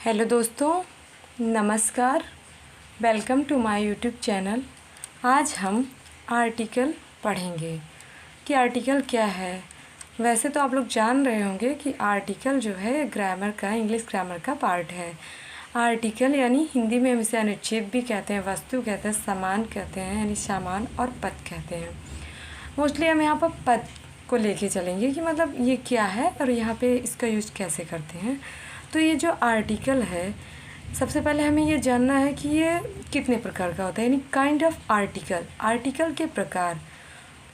Hello दोस्तों, नमस्कार। Welcome to my YouTube channel. आज हम आर्टिकल पढ़ेंगे कि आर्टिकल क्या है। वैसे तो आप लोग जान रहे होंगे कि आर्टिकल जो है ग्रामर का, इंग्लिश ग्रामर का पार्ट है। आर्टिकल यानी हिंदी में हम इसे अनुच्छेद भी कहते हैं, वस्तु कहते हैं, सामान कहते हैं, यानी सामान और पद कहते हैं। मोस्टली हम यहाँ पर पद को लेके चलेंगे कि मतलब ये क्या है और यहाँ पे इसका यूज कैसे करते हैं। तो ये जो आर्टिकल है, सबसे पहले हमें ये जानना है कि ये कितने प्रकार का होता है, यानी काइंड ऑफ आर्टिकल। आर्टिकल के प्रकार,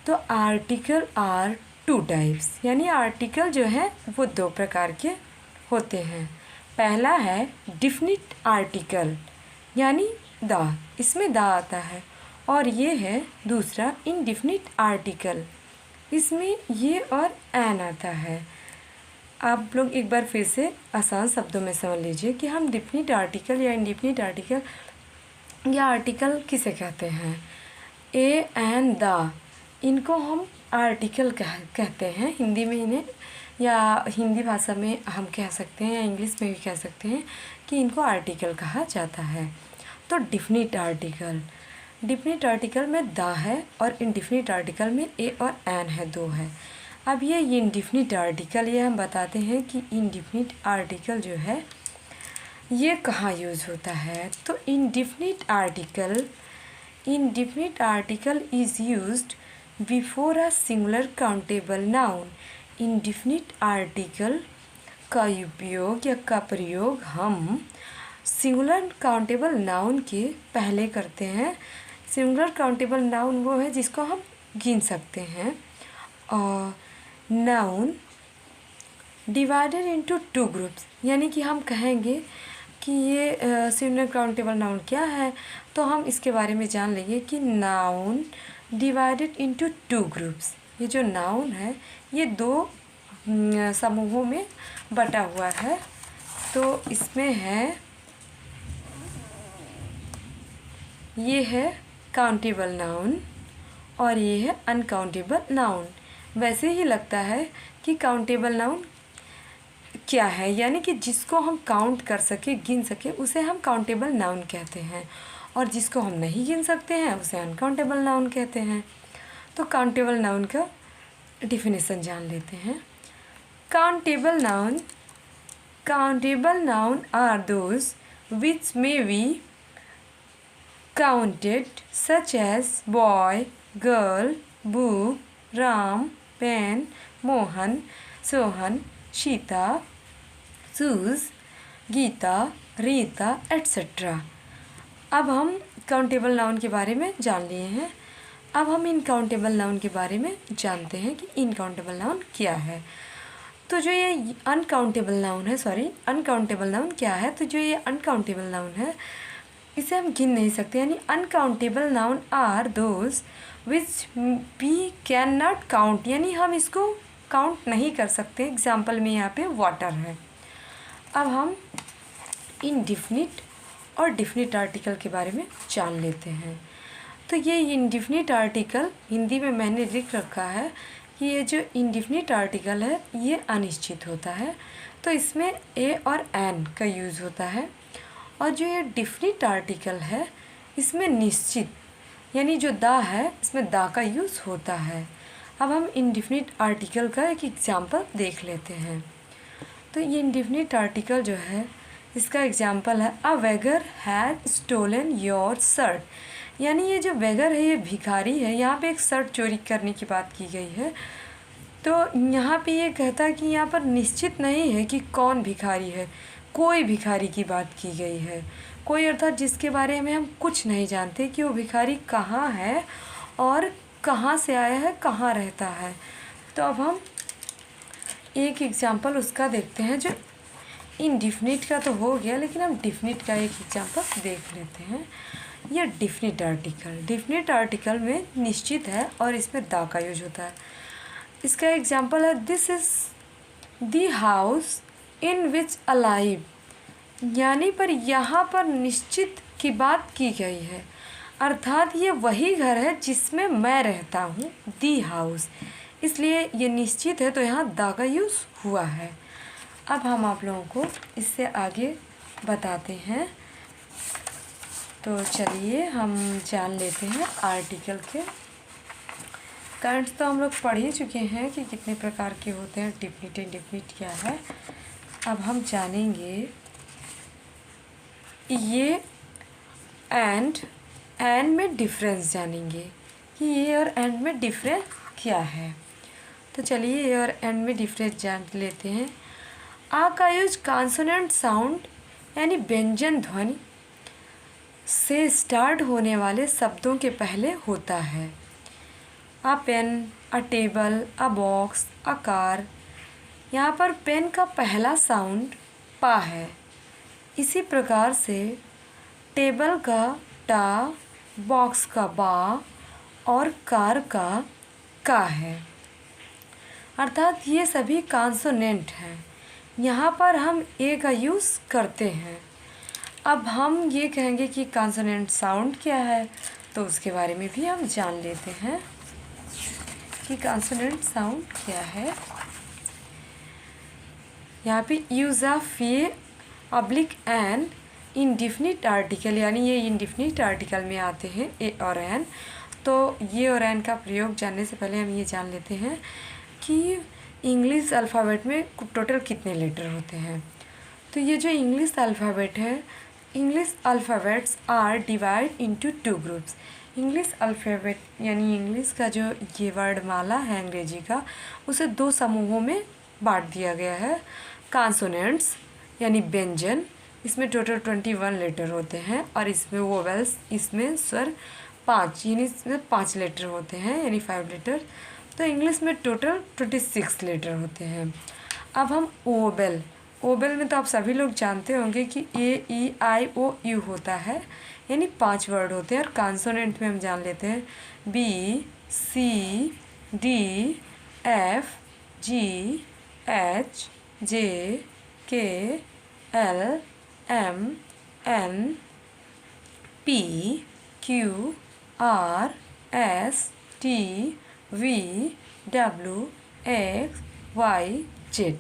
तो आर्टिकल आर टू टाइप्स, यानी आर्टिकल जो है वो दो प्रकार के होते हैं। पहला है डिफिनिट आर्टिकल, यानी द, इसमें द आता है। और ये है दूसरा इनडिफिनिट आर्टिकल, इसमें ये और एन आता है। आप लोग एक बार फिर से आसान शब्दों में समझ लीजिए कि हम डिफिनिट आर्टिकल या इनडिफिनिट आर्टिकल या आर्टिकल किसे कहते हैं। ए एन द, इनको हम आर्टिकल कहते हैं हिंदी में इन्हें, या हिंदी भाषा में हम कह सकते हैं या इंग्लिश में भी कह सकते हैं कि इनको आर्टिकल कहा जाता है। तो डिफिनिट आर्टिकल, डिफिनिट आर्टिकल में द है और इनडिफिनिट आर्टिकल में ए और एन है, दो है। अब ये इनडिफिनिट आर्टिकल, ये हम बताते हैं कि इनडिफिनिट आर्टिकल जो है ये कहाँ यूज़ होता है। तो indefinite article is used before a singular countable noun. Indefinite article का उपयोग या का प्रयोग हम सिंगुलर काउंटेबल नाउन के पहले करते हैं। सिंगुलर काउंटेबल नाउन वो है जिसको हम गिन सकते हैं। और noun divided into two groups, यानी कि हम कहेंगे कि ये सिंगुलर काउंटेबल नाउन क्या है, तो हम इसके बारे में जान लेंगे कि noun divided into two groups. ये जो नाउन है ये दो समूहों में बटा हुआ है। तो इसमें है, ये है काउंटेबल नाउन और ये है अनकाउंटेबल नाउन। वैसे ही लगता है कि काउंटेबल नाउन क्या है, यानी कि जिसको हम काउंट कर सके, गिन सके, उसे हम काउंटेबल नाउन कहते हैं। और जिसको हम नहीं गिन सकते हैं उसे अनकाउंटेबल नाउन कहते हैं। तो काउंटेबल नाउन का डिफिनेशन जान लेते हैं। Countable noun are those which may be counted, such as boy, girl, book, Ram, pen, Mohan, Sohan, Sita, shoes, Gita, Rita, etc. अब हम काउंटेबल नाउन के बारे में जान लिए हैं। अब हम इनकाउंटेबल नाउन के बारे में जानते हैं कि इनकाउंटेबल नाउन क्या है। तो जो ये अनकाउंटेबल नाउन क्या है। तो जो ये अनकाउंटेबल नाउन है इसे हम गिन नहीं सकते, यानी uncountable noun are those which we can not count, यानी हम इसको काउंट नहीं कर सकते। एग्जाम्पल में यहाँ पे वाटर है। अब हम इनडिफिनिट और डिफिनिट आर्टिकल के बारे में जान लेते हैं। तो ये इनडिफिनिट आर्टिकल, हिंदी में मैंने लिख रखा है कि ये जो इनडिफिनिट आर्टिकल है ये अनिश्चित होता है। तो इसमें ए और एन का यूज़ होता है। और जो ये डिफिनिट आर्टिकल है इसमें निश्चित, यानी जो द है इसमें द का यूज़ होता है। अब हम इनडिफिनिट आर्टिकल का एक एग्जांपल देख लेते हैं। तो ये इनडिफिनिट आर्टिकल जो है इसका एग्जांपल है अ बेगर हैड स्टोलन योर शर्ट, यानी ये जो बेगर है ये भिखारी है। यहाँ पे एक शर्ट चोरी करने की बात की गई है। तो यहाँ पे ये कहता है कि यहाँ पर निश्चित नहीं है कि कौन भिखारी है, कोई भिखारी की बात की गई है। कोई अर्थात जिसके बारे में हम कुछ नहीं जानते कि वो भिखारी कहाँ है और कहाँ से आया है, कहाँ रहता है। तो अब हम एक एग्जांपल उसका देखते हैं। जो इनडिफिनिट का तो हो गया, लेकिन हम डिफिनिट का एक एग्जांपल देख लेते हैं। यह डिफिनिट आर्टिकल में निश्चित है और इसमें द का यूज होता है। इसका एग्जांपल है this is the house in which alive, यानी पर यहाँ पर निश्चित की बात की गई है, अर्थात ये वही घर है जिसमें मैं रहता हूँ, दी हाउस, इसलिए ये निश्चित है। तो यहाँ द का यूज़ हुआ है। अब हम आप लोगों को इससे आगे बताते हैं। तो चलिए हम जान लेते हैं आर्टिकल के। काइंड्स तो हम लोग पढ़ ही चुके हैं कि कितने प्रकार के होते हैं, डिफिनिट इंडिफिनिट क्या है। अब हम जानेंगे ये एंड में डिफरेंस जानेंगे कि ये और एंड में डिफरेंस क्या है। तो चलिए ये और एंड में डिफरेंस जान लेते हैं। आ का यूज कॉन्सोनेंट साउंड यानी व्यंजन ध्वनि से स्टार्ट होने वाले शब्दों के पहले होता है। A pen, a table, a box, a car. यहाँ पर पेन का पहला साउंड पा है। इसी प्रकार से टेबल का टा, बॉक्स का बा और कार का का है। अर्थात ये सभी कॉन्सोनेंट हैं। यहाँ पर हम ए का यूज़ करते हैं। अब हम ये कहेंगे कि कॉन्सोनेंट साउंड क्या है, तो उसके बारे में भी हम जान लेते हैं कि कॉन्सोनेंट साउंड क्या है। यहाँ पे यूज़ ऑफ ये ऑब्लिक एन इंडिफिनिट आर्टिकल, यानी ये इंडिफिनिट आर्टिकल में आते हैं ए और एन। तो ये और एन का प्रयोग जानने से पहले हम ये जान लेते हैं कि इंग्लिश अल्फ़ाबेट में टोटल कितने लेटर होते हैं। तो ये जो इंग्लिश अल्फ़ाबेट है, English alphabets are divide into two groups. English alphabet यानी इंग्लिश का जो ये वर्णमाला है अंग्रेजी का, उसे दो समूहों में बांट दिया गया है। कॉन्सोनेंट्स यानी व्यंजन, इसमें टोटल 21 लेटर होते हैं, और इसमें वोवेल्स, इसमें स्वर 5, यानी इसमें 5 लेटर होते हैं, यानी 5 लेटर। तो इंग्लिश में टोटल 26 लेटर होते हैं। अब हम ओवेल, ओवेल में तो आप सभी लोग जानते होंगे कि ए, ई, आई, ओ, यू होता है, यानी 5 वर्ड होते हैं। और कॉन्सोनेंट में हम जान लेते हैं B, C, D, F, G, H, J, K, L, M, N, P, Q, R, S, T, V, W, X, Y, Z.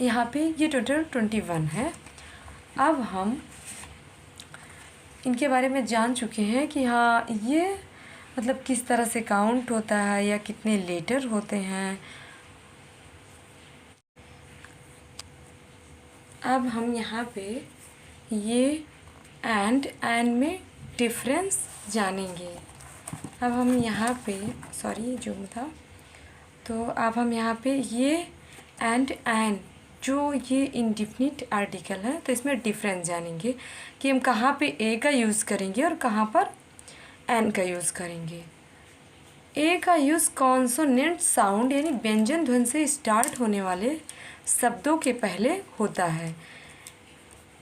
यहाँ पे ये टोटल 21 है। अब हम इनके बारे में जान चुके हैं कि हाँ ये मतलब किस तरह से काउंट होता है या कितने लेटर होते हैं। अब हम यहाँ पे ये एंड में डिफरेंस जानेंगे। अब हम यहाँ पे सॉरी जो था, तो अब हम यहाँ पे ये एंड जो ये इंडिफिनिट आर्टिकल है, तो इसमें डिफरेंस जानेंगे कि हम कहाँ पे ए का यूज़ करेंगे और कहाँ पर एन का यूज़ करेंगे। ए का यूज़ कॉन्सोनेंट साउंड यानी व्यंजन ध्वनि से स्टार्ट होने वाले शब्दों के पहले होता है।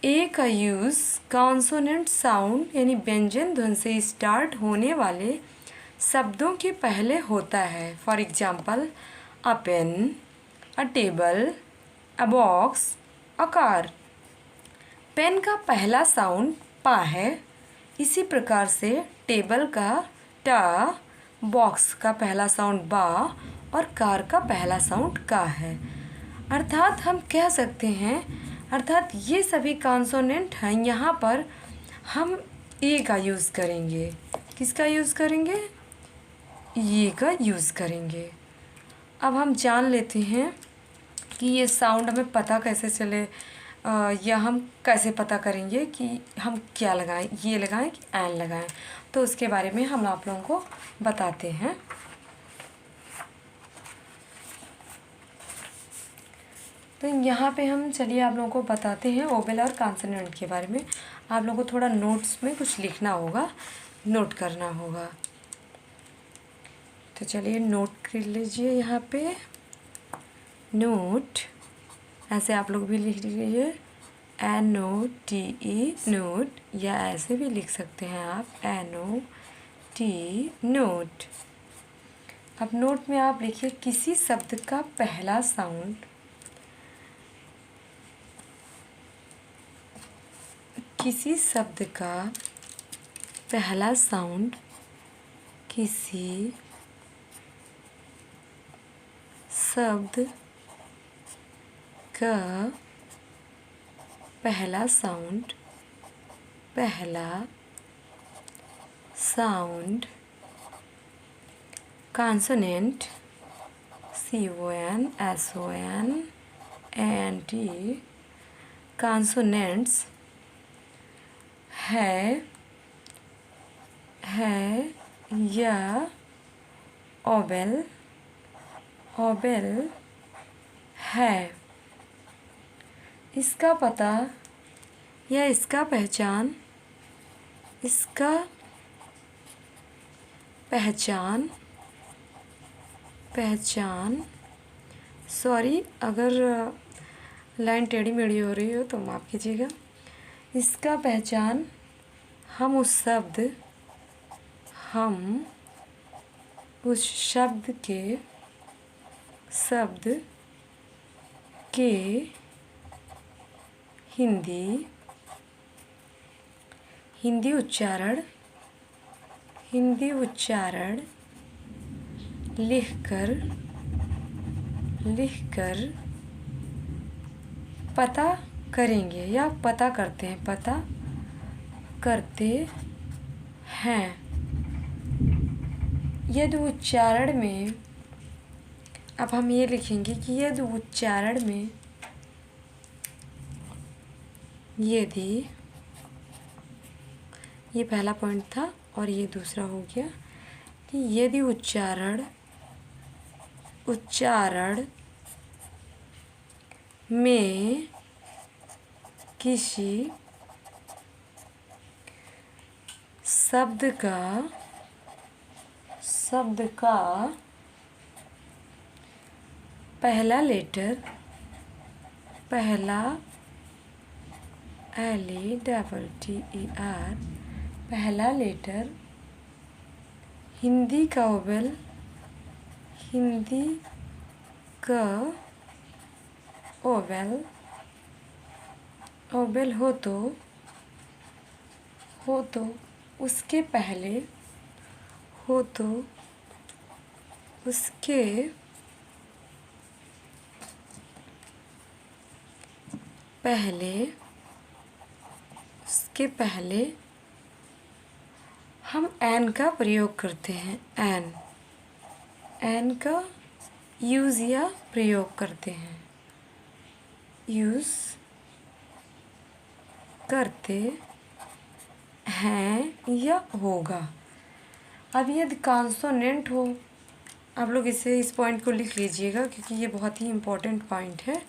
ए का यूज़ कॉन्सोनेंट साउंड यानी व्यंजन ध्वनि से स्टार्ट होने वाले शब्दों के पहले होता है। For example a pen, a table, a box, a car. Pen का पहला साउंड पा है। इसी प्रकार से टेबल का टा, बॉक्स का पहला साउंड बा और कार का पहला साउंड का है। अर्थात हम कह सकते हैं, अर्थात ये सभी कॉन्सोनेंट हैं। यहाँ पर हम ए का यूज़ करेंगे। किसका यूज़ करेंगे? ये का यूज़ करेंगे। अब हम जान लेते हैं कि ये साउंड हमें पता कैसे चले, या हम कैसे पता करेंगे कि हम क्या लगाएं, ये लगाएं कि एन लगाएं। तो उसके बारे में हम आप लोगों को बताते हैं। तो यहाँ पे हम चलिए आप लोगों को बताते हैं ओवेल और कॉन्सोनेंट के बारे में। आप लोगों को थोड़ा नोट्स में कुछ लिखना होगा, नोट करना होगा। तो चलिए नोट कर लीजिए। यहाँ पे नोट ऐसे आप लोग भी लिख लीजिए, NOTE नोट, या ऐसे भी लिख सकते हैं आप NOT नोट। अब नोट में आप लिखिए किसी शब्द का पहला साउंड, किसी शब्द का पहला साउंड किसी शब्द का पहला साउंड, पहला साउंड। कॉन्सोनेंट, CONSONANT, कॉन्सोनेंट्स है या ओवेल, ओवेल है। इसका पता या इसका पहचान, इसका पहचान, पहचान। सॉरी अगर लाइन टेढ़ी मेढ़ी हो रही हो तो माफ़ कीजिएगा। इसका पहचान हम उस शब्द के हिंदी उच्चारण लिखकर पता करेंगे या पता करते हैं। यदि उच्चारण में, अब हम ये लिखेंगे कि यदि उच्चारण में, यदि, ये पहला पॉइंट था और ये दूसरा हो गया कि यदि उच्चारण में किसी शब्द का पहला लेटर, LETTER, पहला लेटर हिंदी का ओवेल हो तो उसके पहले हम एन का प्रयोग करते हैं। एन का यूज़ या प्रयोग करते हैं, यूज़ करते हैं या होगा। अब यदि कॉन्सोनेंट हो, आप लोग इस पॉइंट को लिख लीजिएगा क्योंकि ये बहुत ही इम्पोर्टेंट पॉइंट है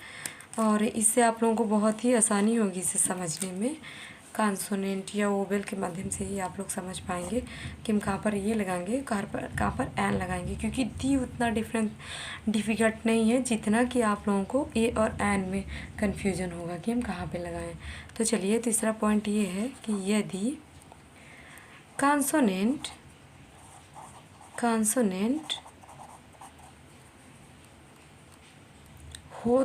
और इससे आप लोगों को बहुत ही आसानी होगी इसे समझने में। कॉन्सोनेंट या ओवेल के माध्यम से ही आप लोग समझ पाएंगे कि हम कहाँ पर ये लगाएंगे, कहाँ पर एन लगाएंगे, क्योंकि डी उतना डिफ़िकल्ट नहीं है जितना कि आप लोगों को ए और एन में कन्फ्यूजन होगा कि हम कहाँ पे लगाएं। तो चलिए तीसरा पॉइंट ये है कि यदि कॉन्सोनेंट हो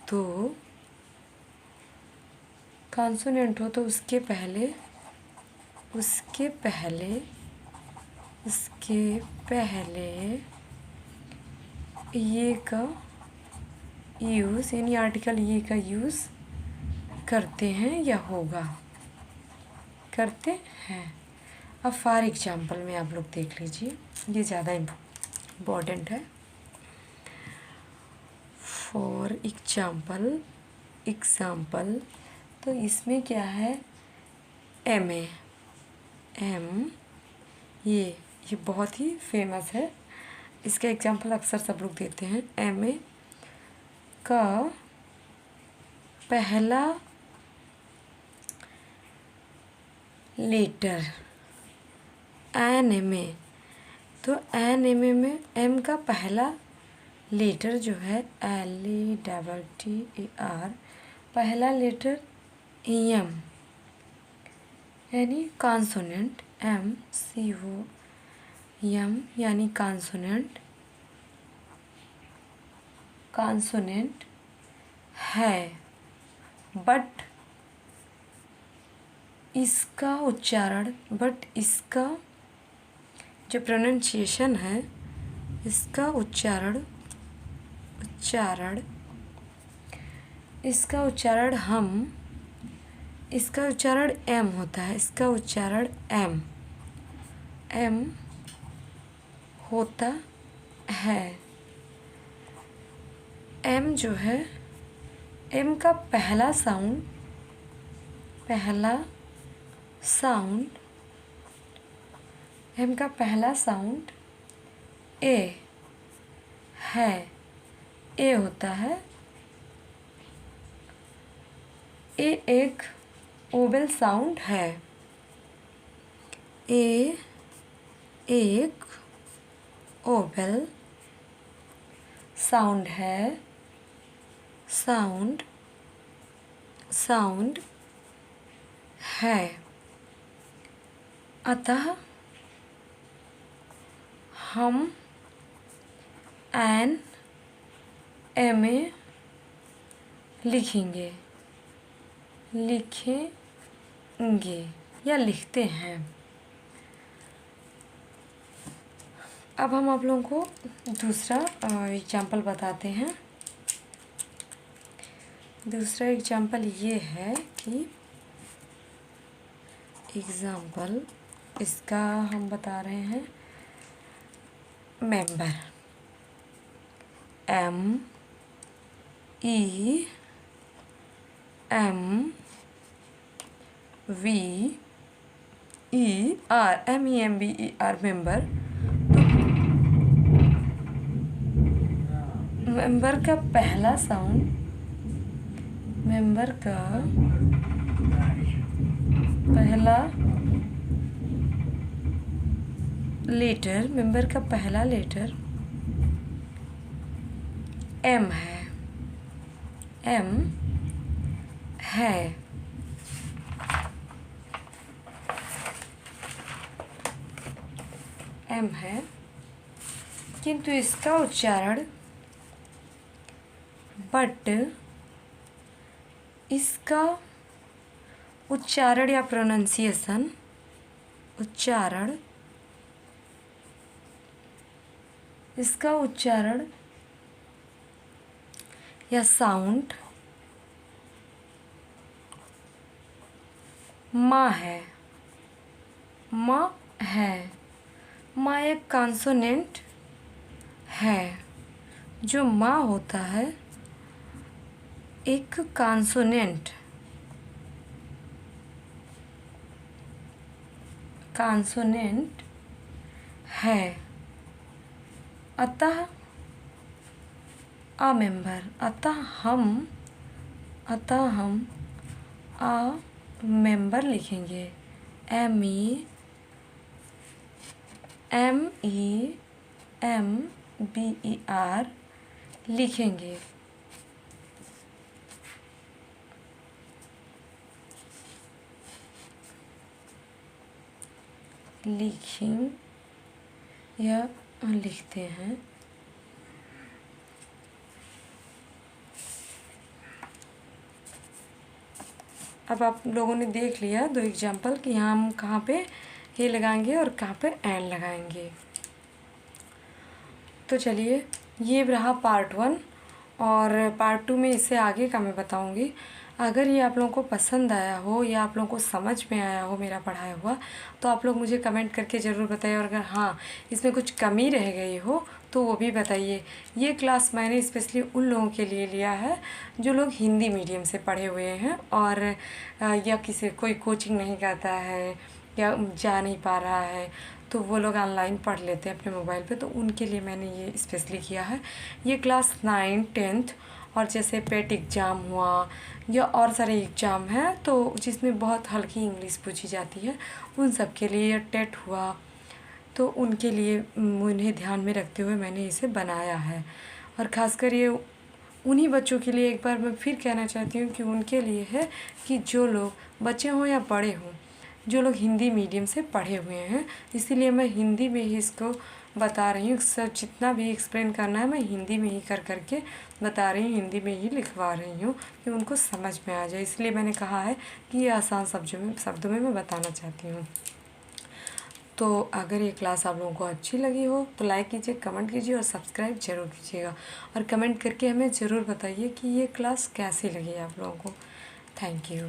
तो कॉन्सोनेंट हो तो उसके पहले ये का यूज़ यानी आर्टिकल ये का यूज़ करते हैं या होगा, करते हैं। अब फॉर एग्जाम्पल में आप लोग देख लीजिए, ये ज़्यादा इम्पोर्टेंट है। फॉर एग्जाम्पल तो इसमें क्या है, ये बहुत ही फेमस है, इसका एग्जाम्पल अक्सर सब लोग देते हैं। MA का पहला लेटर NMA, तो NMA में M का पहला लेटर जो है LETTER, पहला लेटर EM यानी कॉन्सोनेंट, MCOM यानी कॉन्सोनेंट है, बट इसका जो प्रोनाउंसिएशन है, इसका उच्चारण इसका उच्चारण इसका उच्चारण एम होता है। इसका उच्चारण एम होता है। एम जो है, एम का पहला साउंड एम का पहला साउंड ए है। ए होता है। ए एक ओवल साउंड है। ए एक ओवल साउंड है। साउंड है। अतः हम एन एम ए लिखेंगे या लिखते हैं। अब हम आप लोगों को दूसरा एग्जाम्पल बताते हैं। दूसरा एग्जाम्पल ये है कि एग्जाम्पल इसका हम बता रहे हैं मेंबर MEMBER मेंबर। मेंबर का पहला साउंड, मेंबर का पहला लेटर एम है। एम है, किंतु इसका उच्चारण या प्रोनाउंसिएशन इसका उच्चारण या साउंड माँ है। माँ एक कॉन्सोनेंट है। जो माँ होता है एक कॉन्सोनेंट है। अतः आ मेंबर, अतः हम आ मेंबर लिखेंगे। MEMBER लिखेंगे। लिखते हैं। अब आप लोगों ने देख लिया दो एग्जाम्पल कि यहाँ हम कहाँ पे ये लगाएंगे और कहाँ पे एंड लगाएंगे। तो चलिए, ये रहा पार्ट 1 और पार्ट 2 में इससे आगे का मैं बताऊंगी। अगर ये आप लोगों को पसंद आया हो या आप लोगों को समझ में आया हो मेरा पढ़ाया हुआ, तो आप लोग मुझे कमेंट करके ज़रूर बताइए। और अगर हाँ इसमें कुछ कमी रह गई हो तो वो भी बताइए। ये क्लास मैंने स्पेशली उन लोगों के लिए लिया है जो लोग हिंदी मीडियम से पढ़े हुए हैं और या कोई कोचिंग नहीं करता है या जा नहीं पा रहा है, तो वो लोग ऑनलाइन पढ़ लेते हैं अपने मोबाइल पे, तो उनके लिए मैंने ये स्पेशली किया है। ये क्लास 9, 10 और जैसे पेट एग्ज़ाम हुआ या और सारे एग्ज़ाम हैं तो जिसमें बहुत हल्की इंग्लिश पूछी जाती है, उन सब के लिए, या टेट हुआ तो उनके लिए उन्हें ध्यान में रखते हुए मैंने इसे बनाया है। और ख़ासकर ये उन्हीं बच्चों के लिए एक बार मैं फिर कहना चाहती हूँ कि उनके लिए है कि जो लोग बच्चे हों या बड़े हों, जो लोग हिंदी मीडियम से पढ़े हुए हैं, इसीलिए मैं हिंदी में ही इसको बता रही हूँ। सब जितना भी एक्सप्लेन करना है मैं हिंदी में ही करके बता रही हूँ, हिंदी में ही लिखवा रही हूँ कि उनको समझ में आ जाए। इसलिए मैंने कहा है कि ये आसान शब्दों में मैं बताना चाहती हूँ। तो अगर ये क्लास आप लोगों को अच्छी लगी हो तो लाइक कीजिए, कमेंट कीजिए और सब्सक्राइब जरूर कीजिएगा। और कमेंट करके हमें ज़रूर बताइए कि ये क्लास कैसी लगी आप लोगों को। Thank you.